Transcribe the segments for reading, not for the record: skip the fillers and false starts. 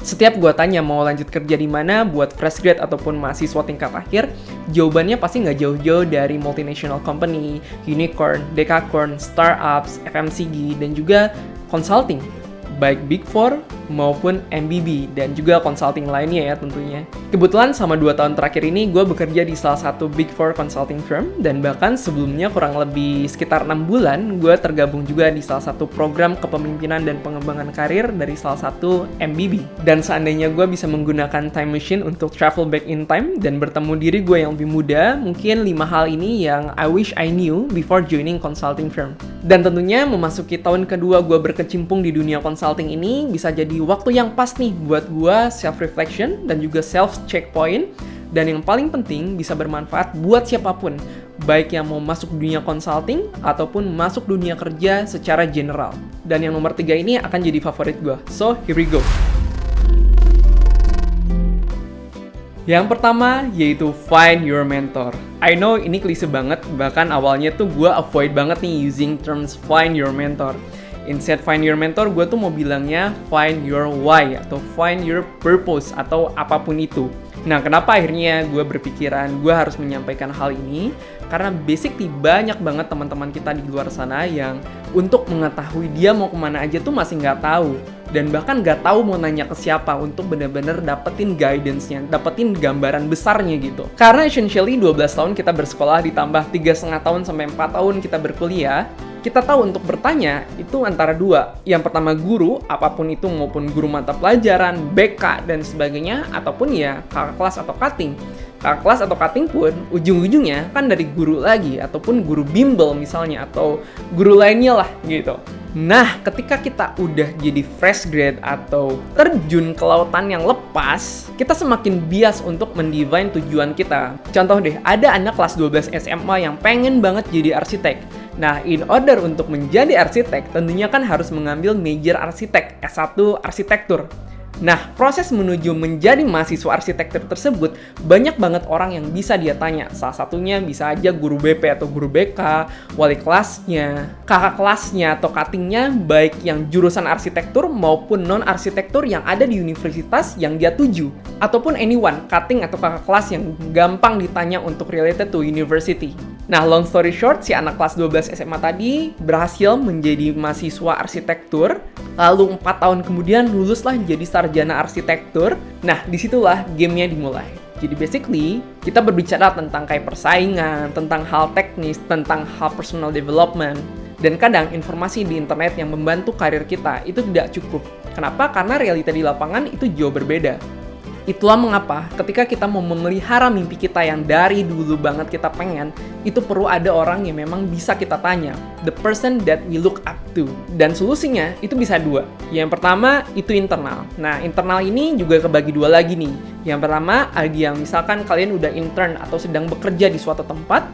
Setiap gue tanya mau lanjut kerja di mana buat fresh grad ataupun mahasiswa tingkat akhir, jawabannya pasti nggak jauh-jauh dari multinational company, unicorn, decacorn, startups, FMCG, dan juga consulting. Baik Big Four maupun MBB dan juga consulting lainnya ya tentunya. Kebetulan sama 2 tahun terakhir ini gue bekerja di salah satu Big Four consulting firm dan bahkan sebelumnya kurang lebih sekitar 6 bulan gue tergabung juga di salah satu program kepemimpinan dan pengembangan karir dari salah satu MBB. Dan seandainya gue bisa menggunakan time machine untuk travel back in time dan bertemu diri gue yang lebih muda, mungkin 5 hal ini yang I wish I knew before joining consulting firm. Dan tentunya memasuki tahun kedua gue berkecimpung di dunia consulting ini bisa jadi waktu yang pas nih buat gue self-reflection dan juga self-checkpoint. Dan yang paling penting bisa bermanfaat buat siapapun, baik yang mau masuk dunia consulting ataupun masuk dunia kerja secara general. Dan yang nomor 3 ini akan jadi favorit gue. So, here we go. Yang pertama yaitu find your mentor. I know ini klise banget, bahkan awalnya tuh gue avoid banget nih using terms find your mentor. Instead find your mentor, gue tuh mau bilangnya find your why atau find your purpose atau apapun itu. Nah, kenapa akhirnya gue berpikiran gue harus menyampaikan hal ini? Karena basically banyak banget teman-teman kita di luar sana yang untuk mengetahui dia mau kemana aja tuh masih nggak tahu. Dan bahkan nggak tahu mau nanya ke siapa untuk bener-bener dapetin guidance-nya, dapetin gambaran besarnya gitu. Karena essentially 12 tahun kita bersekolah ditambah 3,5 tahun sampai 4 tahun kita berkuliah, kita tahu untuk bertanya itu antara 2. Yang pertama guru, apapun itu maupun guru mata pelajaran, BK, dan sebagainya, ataupun ya kakak kelas atau cutting. Kakak kelas atau cutting pun ujung-ujungnya kan dari guru lagi, ataupun guru bimbel misalnya, atau guru lainnya lah gitu. Nah, ketika kita udah jadi fresh grad atau terjun ke lautan yang lepas, kita semakin bias untuk mendefine tujuan kita. Contoh deh, ada anak kelas 12 SMA yang pengen banget jadi arsitek. Nah, in order untuk menjadi arsitek, tentunya kan harus mengambil major arsitek, S1 arsitektur. Nah, proses menuju menjadi mahasiswa arsitektur tersebut, banyak banget orang yang bisa dia tanya. Salah satunya bisa aja guru BP atau guru BK, wali kelasnya, kakak kelasnya, atau cuttingnya, baik yang jurusan arsitektur maupun non-arsitektur yang ada di universitas yang dia tuju. Ataupun anyone, cutting atau kakak kelas yang gampang ditanya untuk related to university. Nah, long story short, si anak kelas 12 SMA tadi berhasil menjadi mahasiswa arsitektur, lalu 4 tahun kemudian luluslah jadi sarjana arsitektur. Nah, disitulah gamenya dimulai. Jadi basically, kita berbicara tentang kayak persaingan, tentang hal teknis, tentang hal personal development. Dan kadang informasi di internet yang membantu karir kita itu tidak cukup. Kenapa? Karena realita di lapangan itu jauh berbeda. Itulah mengapa ketika kita mau memelihara mimpi kita yang dari dulu banget kita pengen, itu perlu ada orang yang memang bisa kita tanya. The person that we look up to. Dan solusinya itu bisa 2. Yang pertama itu internal. Nah, internal ini juga kebagi 2 lagi nih. Yang pertama ada yang misalkan kalian udah intern atau sedang bekerja di suatu tempat.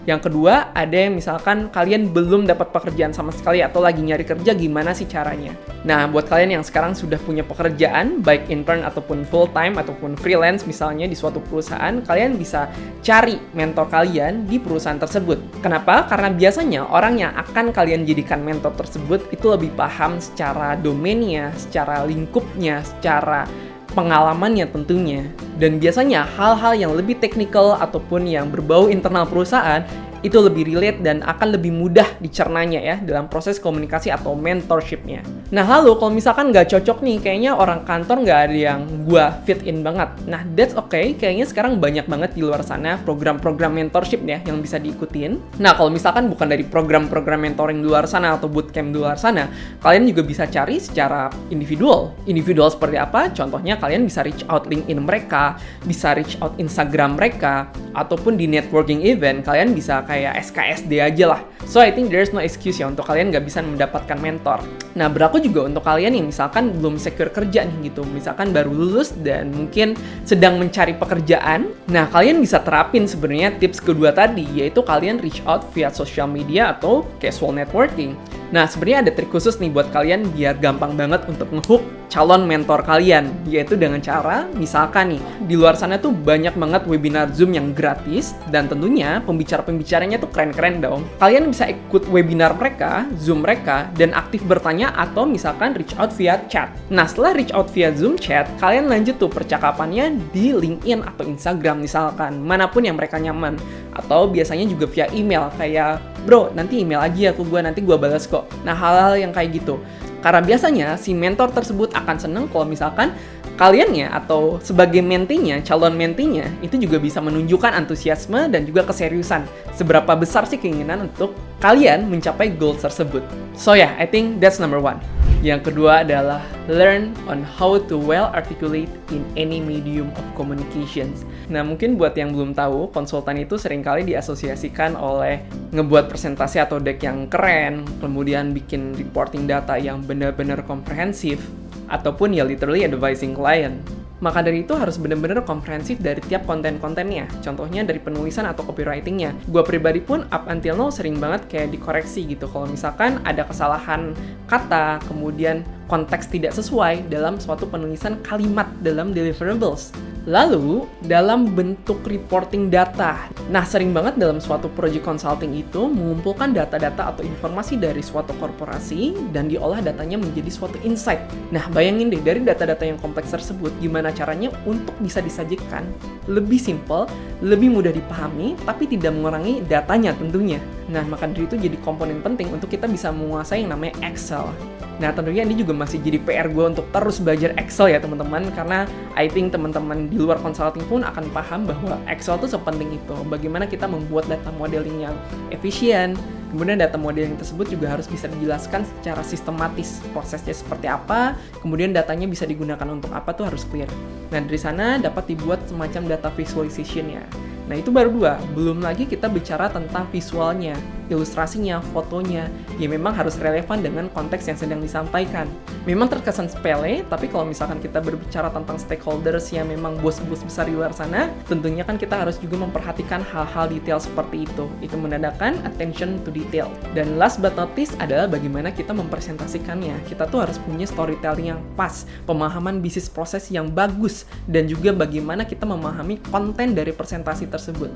Yang kedua, ada yang misalkan kalian belum dapat pekerjaan sama sekali atau lagi nyari kerja, gimana sih caranya? Nah, buat kalian yang sekarang sudah punya pekerjaan, baik intern ataupun full-time ataupun freelance misalnya di suatu perusahaan, kalian bisa cari mentor kalian di perusahaan tersebut. Kenapa? Karena biasanya orang yang akan kalian jadikan mentor tersebut itu lebih paham secara domainnya, secara lingkupnya, secara pengalamannya tentunya. Dan biasanya hal-hal yang lebih teknikal ataupun yang berbau internal perusahaan itu lebih relate dan akan lebih mudah dicernanya ya dalam proses komunikasi atau mentorship-nya. Nah, lalu kalau misalkan nggak cocok nih, kayaknya orang kantor nggak ada yang gua fit in banget. Nah, that's okay. Kayaknya sekarang banyak banget di luar sana program-program mentorship ya yang bisa diikutin. Nah, kalau misalkan bukan dari program-program mentoring di luar sana atau bootcamp di luar sana, kalian juga bisa cari secara individual. Individual seperti apa? Contohnya kalian bisa reach out LinkedIn mereka, bisa reach out Instagram mereka, ataupun di networking event kalian bisa kayak SKSD aja lah. So I think there's no excuse ya untuk kalian nggak bisa mendapatkan mentor. Nah, berlaku juga untuk kalian yang misalkan belum secure kerja nih gitu. Misalkan baru lulus dan mungkin sedang mencari pekerjaan. Nah, kalian bisa terapin sebenarnya tips kedua tadi, yaitu kalian reach out via social media atau casual networking. Nah, sebenarnya ada trik khusus nih buat kalian biar gampang banget untuk ngehook calon mentor kalian, yaitu dengan cara, misalkan nih, di luar sana tuh banyak banget webinar Zoom yang gratis, dan tentunya pembicara-pembicaranya tuh keren-keren dong. Kalian bisa ikut webinar mereka, Zoom mereka, dan aktif bertanya atau misalkan reach out via chat. Nah, setelah reach out via Zoom chat, kalian lanjut tuh percakapannya di LinkedIn atau Instagram misalkan, manapun yang mereka nyaman. Atau biasanya juga via email, kayak, bro, nanti email aja ke gue, nanti gue balas kok. Nah, hal-hal yang kayak gitu. Karena biasanya si mentor tersebut akan seneng kalau misalkan kaliannya atau sebagai mentinya, calon mentinya, itu juga bisa menunjukkan antusiasme dan juga keseriusan. Seberapa besar sih keinginan untuk kalian mencapai goals tersebut. So yeah, I think that's number one. Yang kedua adalah learn on how to well articulate in any medium of communications. Nah, mungkin buat yang belum tahu, konsultan itu seringkali diasosiasikan oleh ngebuat presentasi atau deck yang keren, kemudian bikin reporting data yang benar-benar komprehensif, ataupun ya literally advising client. Maka dari itu harus benar-benar komprehensif dari tiap konten-kontennya. Contohnya dari penulisan atau copywritingnya. Gua pribadi pun up until now sering banget kayak dikoreksi gitu. Kalau misalkan ada kesalahan kata, kemudian konteks tidak sesuai dalam suatu penulisan kalimat dalam deliverables. Lalu, dalam bentuk reporting data. Nah, sering banget dalam suatu project consulting itu mengumpulkan data-data atau informasi dari suatu korporasi dan diolah datanya menjadi suatu insight. Nah, bayangin deh, dari data-data yang kompleks tersebut, gimana caranya untuk bisa disajikan lebih simple, lebih mudah dipahami, tapi tidak mengurangi datanya tentunya. Nah, maka dari itu jadi komponen penting untuk kita bisa menguasai yang namanya Excel. Nah, tentunya ini juga masih jadi PR gue untuk terus belajar Excel ya teman-teman, karena I think teman-teman di luar consulting pun akan paham bahwa Excel tuh sepenting itu. Bagaimana kita membuat data modeling yang efisien, kemudian data modeling tersebut juga harus bisa dijelaskan secara sistematis, prosesnya seperti apa, kemudian datanya bisa digunakan untuk apa tuh harus clear. Nah, dari sana dapat dibuat semacam data visualization-nya. Nah, itu baru dua. Belum lagi kita bicara tentang visualnya, ilustrasinya, fotonya, ya memang harus relevan dengan konteks yang sedang disampaikan. Memang terkesan sepele, tapi kalau misalkan kita berbicara tentang stakeholders yang memang bos-bos besar di luar sana, tentunya kan kita harus juga memperhatikan hal-hal detail seperti itu. Itu menandakan attention to detail. Dan last but not least adalah bagaimana kita mempresentasikannya. Kita tuh harus punya storytelling yang pas, pemahaman bisnis proses yang bagus, dan juga bagaimana kita memahami konten dari presentasi tersebut.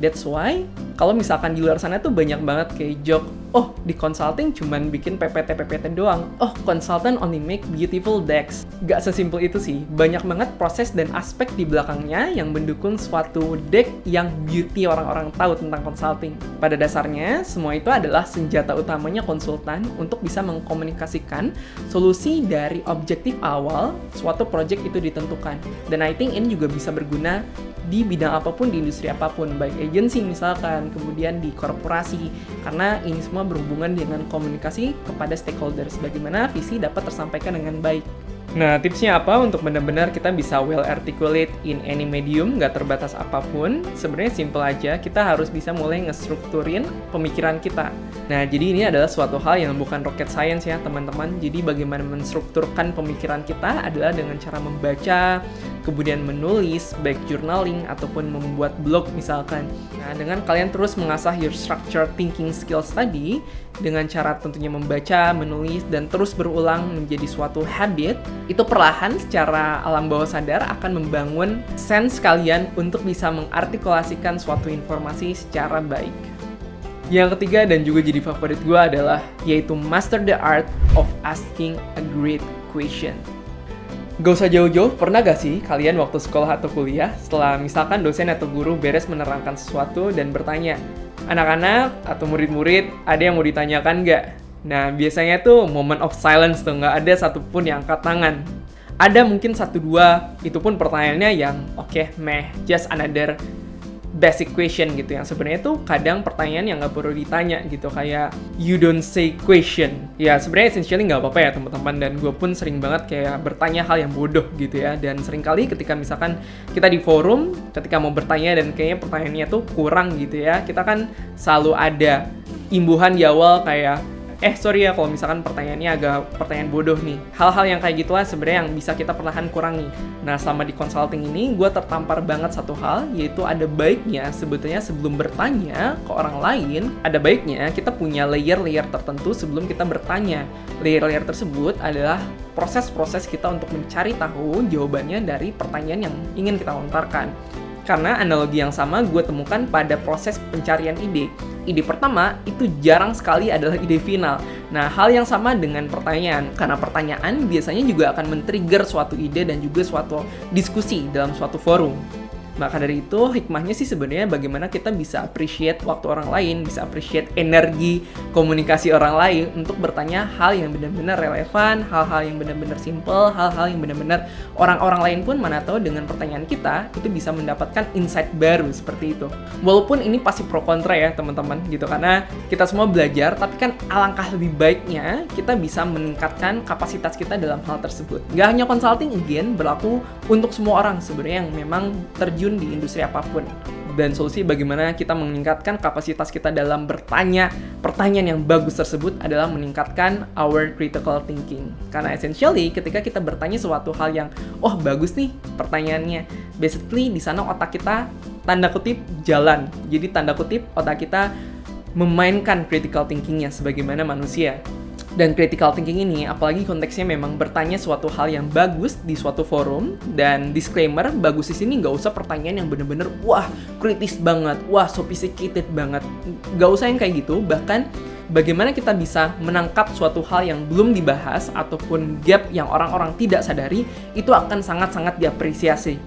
That's why, kalau misalkan di luar sana tuh banyak banget kayak joke, oh di consulting cuman bikin PPT doang, oh consultant only make beautiful decks. Gak sesimpel itu sih, banyak banget proses dan aspek di belakangnya yang mendukung suatu deck yang beauty orang-orang tahu tentang consulting. Pada dasarnya, semua itu adalah senjata utamanya konsultan untuk bisa mengkomunikasikan solusi dari objektif awal suatu project itu ditentukan. Dan I think ini juga bisa berguna di bidang apapun, di industri apapun, baik agency misalkan, kemudian di korporasi, karena ini semua berhubungan dengan komunikasi kepada stakeholders, bagaimana visi dapat tersampaikan dengan baik. Nah, tipsnya apa untuk benar-benar kita bisa well articulate in any medium, nggak terbatas apapun? Sebenarnya simple aja, kita harus bisa mulai ngestrukturin pemikiran kita. Nah, jadi ini adalah suatu hal yang bukan rocket science ya teman-teman. Jadi bagaimana menstrukturkan pemikiran kita adalah dengan cara membaca, kemudian menulis, baik journaling ataupun membuat blog misalkan. Nah, dengan kalian terus mengasah your structured thinking skills tadi, dengan cara tentunya membaca, menulis, dan terus berulang menjadi suatu habit, itu perlahan secara alam bawah sadar akan membangun sense kalian untuk bisa mengartikulasikan suatu informasi secara baik. Yang ketiga dan juga jadi favorit gue adalah yaitu master the art of asking a great question. Gak usah jauh-jauh, pernah gak sih kalian waktu sekolah atau kuliah setelah misalkan dosen atau guru beres menerangkan sesuatu dan bertanya, anak-anak atau murid-murid ada yang mau ditanyakan gak? Nah, biasanya tuh moment of silence tuh, nggak ada satupun yang angkat tangan. Ada mungkin 1-2, itu pun pertanyaannya yang just another basic question gitu, yang sebenarnya tuh kadang pertanyaan yang nggak perlu ditanya gitu, kayak you don't say question. Ya sebenarnya essentially nggak apa-apa ya teman-teman, dan gue pun sering banget kayak bertanya hal yang bodoh gitu ya, dan seringkali ketika misalkan kita di forum, ketika mau bertanya dan kayaknya pertanyaannya tuh kurang gitu ya, kita kan selalu ada imbuhan di awal kayak Sorry ya kalau misalkan pertanyaannya agak pertanyaan bodoh nih. Hal-hal yang kayak gitulah sebenarnya yang bisa kita perlahan kurangi. Nah, selama di consulting ini, gue tertampar banget satu hal, yaitu ada baiknya sebetulnya sebelum bertanya ke orang lain, ada baiknya kita punya layer-layer tertentu sebelum kita bertanya. Layer-layer tersebut adalah proses-proses kita untuk mencari tahu jawabannya dari pertanyaan yang ingin kita lontarkan. Karena analogi yang sama gue temukan pada proses pencarian ide. Ide pertama itu jarang sekali adalah ide final. Nah, hal yang sama dengan pertanyaan. Karena pertanyaan biasanya juga akan men-trigger suatu ide dan juga suatu diskusi dalam suatu forum. Maka dari itu, hikmahnya sih sebenarnya bagaimana kita bisa appreciate waktu orang lain, bisa appreciate energi komunikasi orang lain untuk bertanya hal yang benar-benar relevan, hal-hal yang benar-benar simple, hal-hal yang benar-benar orang-orang lain pun mana tahu dengan pertanyaan kita, itu bisa mendapatkan insight baru seperti itu. Walaupun ini pasti pro kontra ya teman-teman gitu, karena kita semua belajar, tapi kan alangkah lebih baiknya kita bisa meningkatkan kapasitas kita dalam hal tersebut. Gak hanya consulting, again, berlaku untuk semua orang sebenarnya yang memang terjun di industri apapun. Dan solusi bagaimana kita meningkatkan kapasitas kita dalam bertanya pertanyaan yang bagus tersebut adalah meningkatkan our critical thinking. Karena essentially ketika kita bertanya suatu hal yang bagus nih pertanyaannya, basically di sana otak kita tanda kutip jalan. Jadi tanda kutip otak kita memainkan critical thinkingnya sebagaimana manusia. Dan critical thinking ini, apalagi konteksnya memang bertanya suatu hal yang bagus di suatu forum, dan disclaimer, bagus di sini nggak usah pertanyaan yang bener-bener, wah, kritis banget, wah, sophisticated banget. Nggak usah yang kayak gitu, bahkan bagaimana kita bisa menangkap suatu hal yang belum dibahas, ataupun gap yang orang-orang tidak sadari, itu akan sangat-sangat diapresiasi.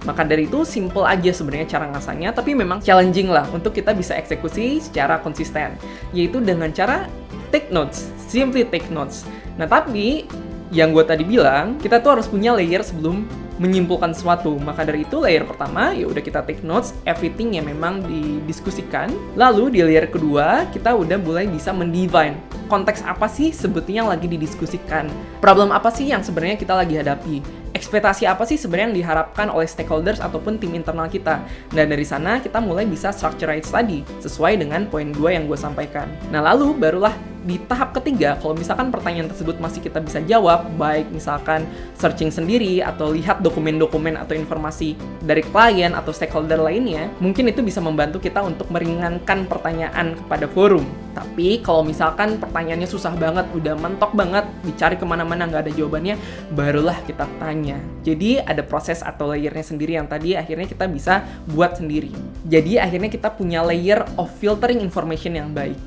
Maka dari itu, simple aja sebenarnya cara ngasahnya, tapi memang challenging lah untuk kita bisa eksekusi secara konsisten. Yaitu dengan cara take notes, simply take notes. Nah, tapi yang gue tadi bilang, kita tuh harus punya layer sebelum menyimpulkan sesuatu. Maka dari itu, layer pertama, ya udah kita take notes, everything yang memang didiskusikan. Lalu di layer kedua, kita udah mulai bisa mendefine konteks apa sih sebetulnya yang lagi didiskusikan. Problem apa sih yang sebenarnya kita lagi hadapi. Ekspektasi apa sih sebenarnya yang diharapkan oleh stakeholders ataupun tim internal kita. Dan dari sana kita mulai bisa structureize tadi, sesuai dengan poin 2 yang gue sampaikan. Nah, lalu barulah di tahap ketiga, kalau misalkan pertanyaan tersebut masih kita bisa jawab, baik misalkan searching sendiri atau lihat dokumen-dokumen atau informasi dari klien atau stakeholder lainnya, mungkin itu bisa membantu kita untuk meringankan pertanyaan kepada forum. Tapi kalau misalkan pertanyaannya susah banget, udah mentok banget, dicari kemana-mana nggak ada jawabannya, barulah kita tanya. Jadi ada proses atau layernya sendiri yang tadi akhirnya kita bisa buat sendiri. Jadi akhirnya kita punya layer of filtering information yang baik.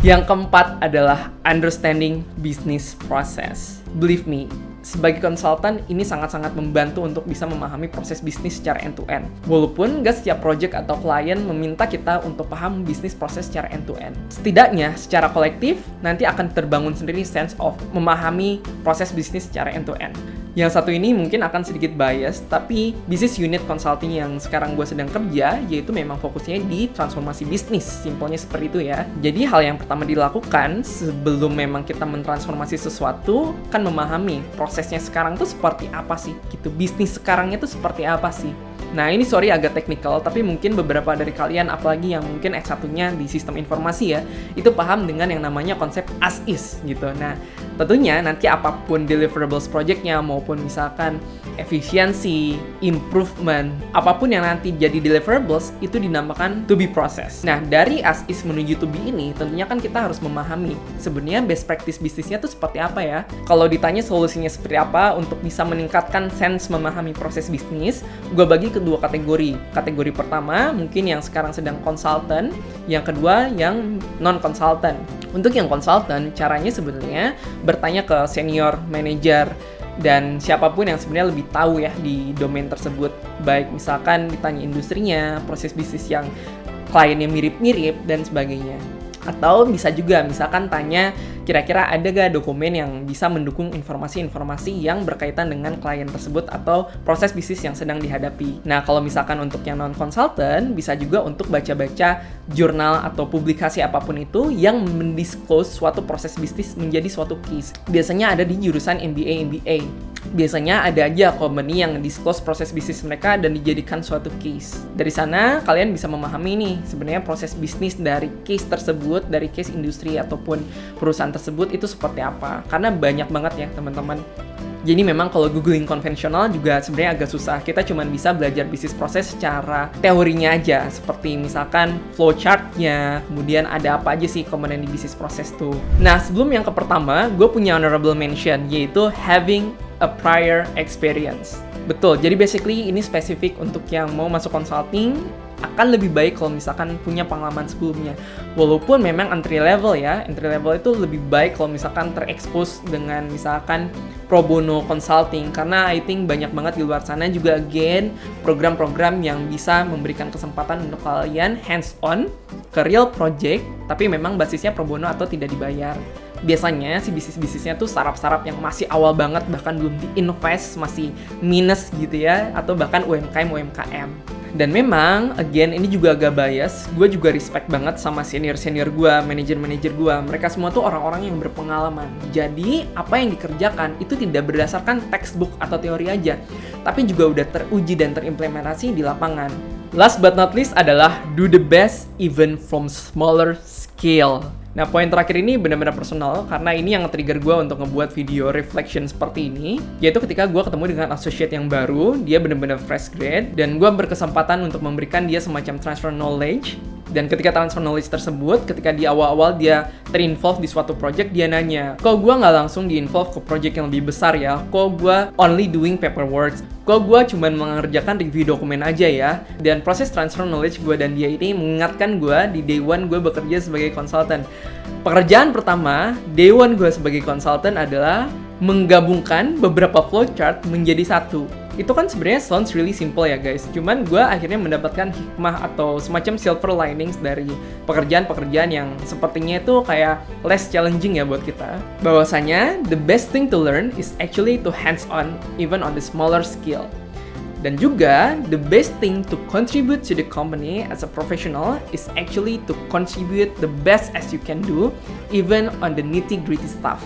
Yang keempat adalah understanding business process. Believe me, sebagai konsultan ini sangat-sangat membantu untuk bisa memahami proses bisnis secara end-to-end. Walaupun nggak setiap project atau klien meminta kita untuk paham bisnis proses secara end-to-end. Setidaknya secara kolektif nanti akan terbangun sendiri sense of memahami proses bisnis secara end-to-end. Yang satu ini mungkin akan sedikit bias, tapi business unit consulting yang sekarang gue sedang kerja, yaitu memang fokusnya di transformasi bisnis, simpelnya seperti itu ya. Jadi hal yang pertama dilakukan sebelum memang kita mentransformasi sesuatu, kan memahami prosesnya sekarang tuh seperti apa sih, gitu. Bisnis sekarangnya tuh seperti apa sih. Nah, ini sorry agak technical, tapi mungkin beberapa dari kalian, apalagi yang mungkin S1-nya di sistem informasi ya, itu paham dengan yang namanya konsep as is gitu. Nah, tentunya nanti apapun deliverables project-nya maupun misalkan efisiensi, improvement, apapun yang nanti jadi deliverables itu dinamakan to be process. Nah, dari as is menuju to be ini tentunya kan kita harus memahami sebenarnya best practice bisnisnya tuh seperti apa ya. Kalau ditanya solusinya seperti apa untuk bisa meningkatkan sense memahami proses bisnis, gue bagi ke dua kategori. Kategori pertama mungkin yang sekarang sedang konsultan, yang kedua yang non-konsultan. Untuk yang konsultan, caranya sebenarnya bertanya ke senior manager dan siapapun yang sebenarnya lebih tahu ya di domain tersebut. Baik misalkan ditanya industrinya, proses bisnis yang kliennya mirip-mirip, dan sebagainya. Atau bisa juga misalkan tanya kira-kira ada gak dokumen yang bisa mendukung informasi-informasi yang berkaitan dengan klien tersebut atau proses bisnis yang sedang dihadapi. Nah, kalau misalkan untuk yang non-consultant, bisa juga untuk baca-baca jurnal atau publikasi apapun itu yang mendisclose suatu proses bisnis menjadi suatu case. Biasanya ada di jurusan MBA. Biasanya ada aja company yang disclose proses bisnis mereka dan dijadikan suatu case. Dari sana kalian bisa memahami nih sebenarnya proses bisnis dari case tersebut, dari case industri ataupun perusahaan tersebut itu seperti apa. Karena banyak banget ya teman-teman. Jadi memang kalau googling konvensional juga sebenarnya agak susah. Kita cuma bisa belajar bisnis proses secara teorinya aja. Seperti misalkan flowchart-nya, kemudian ada apa aja sih komponen di bisnis proses tuh. Nah, sebelum yang pertama, gue punya honorable mention, yaitu having a prior experience. Betul, jadi basically ini spesifik untuk yang mau masuk consulting, akan lebih baik kalau misalkan punya pengalaman sebelumnya. Walaupun memang entry level itu lebih baik kalau misalkan terekspos dengan misalkan pro bono consulting, karena I think banyak banget di luar sana juga again program-program yang bisa memberikan kesempatan untuk kalian hands on ke real project, tapi memang basisnya pro bono atau tidak dibayar. Biasanya si bisnis-bisnisnya tuh startup-startup yang masih awal banget, bahkan belum diinvest, masih minus gitu ya, atau bahkan UMKM. Dan memang, again, ini juga agak bias, gue juga respect banget sama senior-senior gue, manajer-manajer gue. Mereka semua tuh orang-orang yang berpengalaman. Jadi, apa yang dikerjakan itu tidak berdasarkan textbook atau teori aja, tapi juga udah teruji dan terimplementasi di lapangan. Last but not least adalah do the best even from smaller scale. Nah, poin terakhir ini benar-benar personal, karena ini yang nge-trigger gue untuk ngebuat video reflection seperti ini, yaitu ketika gue ketemu dengan associate yang baru, dia benar-benar fresh grade, dan gue berkesempatan untuk memberikan dia semacam transfer knowledge. Dan ketika transfer knowledge tersebut, ketika di awal-awal dia terinvolve di suatu project, dia nanya, kok gue nggak langsung di-involve ke project yang lebih besar ya? Kok gue only doing paperwork? Kok gue cuma mengerjakan review dokumen aja ya? Dan proses transfer knowledge gue dan dia ini mengingatkan gue di day one gue bekerja sebagai konsultan. Pekerjaan pertama, day one gue sebagai konsultan adalah menggabungkan beberapa flowchart menjadi satu. Itu kan sebenarnya sounds really simple ya guys. Cuman gue akhirnya mendapatkan hikmah atau semacam silver linings dari pekerjaan-pekerjaan yang sepertinya itu kayak less challenging ya buat kita. Bahwasanya the best thing to learn is actually to hands on even on the smaller scale. Dan juga the best thing to contribute to the company as a professional is actually to contribute the best as you can do even on the nitty-gritty stuff.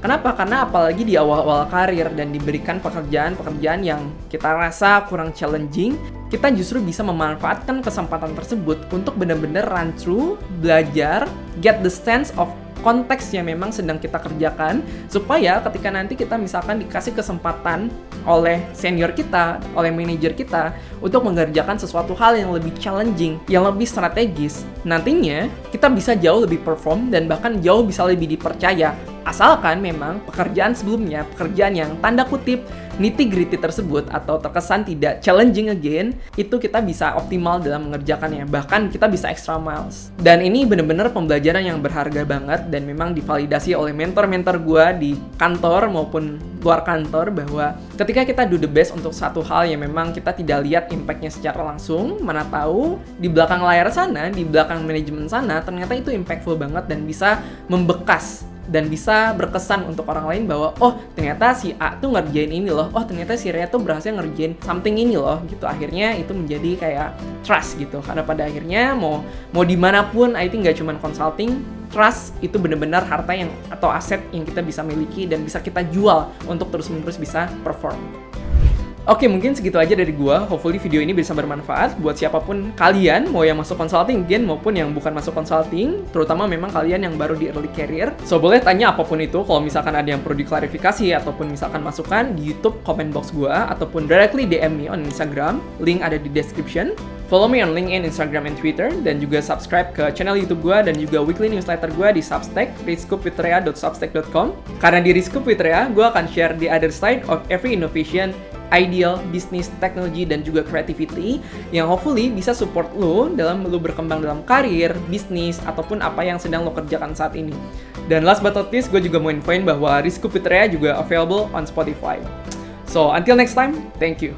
Kenapa? Karena apalagi di awal-awal karir dan diberikan pekerjaan-pekerjaan yang kita rasa kurang challenging, kita justru bisa memanfaatkan kesempatan tersebut untuk benar-benar run through, belajar, get the sense of konteks yang memang sedang kita kerjakan, supaya ketika nanti kita misalkan dikasih kesempatan oleh senior kita, oleh manajer kita untuk mengerjakan sesuatu hal yang lebih challenging, yang lebih strategis, nantinya kita bisa jauh lebih perform dan bahkan jauh bisa lebih dipercaya. Asalkan memang pekerjaan sebelumnya, pekerjaan yang tanda kutip nitty-gritty tersebut atau terkesan tidak challenging again, itu kita bisa optimal dalam mengerjakannya. Bahkan kita bisa extra miles. Dan ini benar-benar pembelajaran yang berharga banget dan memang divalidasi oleh mentor-mentor gue di kantor maupun luar kantor, bahwa ketika kita do the best untuk satu hal yang memang kita tidak lihat impact-nya secara langsung, mana tahu di belakang layar sana, di belakang manajemen sana, ternyata itu impactful banget dan bisa membekas dan bisa berkesan untuk orang lain bahwa oh ternyata si A tuh ngerjain ini loh, oh ternyata si Rea tuh berhasil ngerjain something ini loh gitu. Akhirnya itu menjadi kayak trust gitu, karena pada akhirnya mau dimanapun I think gak cuma consulting, trust itu benar-benar harta yang atau aset yang kita bisa miliki dan bisa kita jual untuk terus-menerus bisa perform. Oke, mungkin segitu aja dari gua. Hopefully video ini bisa bermanfaat buat siapapun kalian, mau yang masuk consulting again maupun yang bukan masuk consulting, terutama memang kalian yang baru di early career. So, boleh tanya apapun itu kalau misalkan ada yang perlu diklarifikasi ataupun misalkan masukan di YouTube comment box gua ataupun directly DM me on Instagram. Link ada di description. Follow me on LinkedIn, Instagram, and Twitter, dan juga subscribe ke channel YouTube gua dan juga weekly newsletter gua di Substack, rizkupwithrea.substack.com. Karena di Rizkup with Rea, gua akan share the other side of every innovation, ideal, bisnis, teknologi, dan juga creativity yang hopefully bisa support lo dalam lo berkembang dalam karir, bisnis, ataupun apa yang sedang lo kerjakan saat ini. Dan last but not least, gue juga mau infoin bahwa Rizkup with Rea juga available on Spotify. So, until next time, thank you.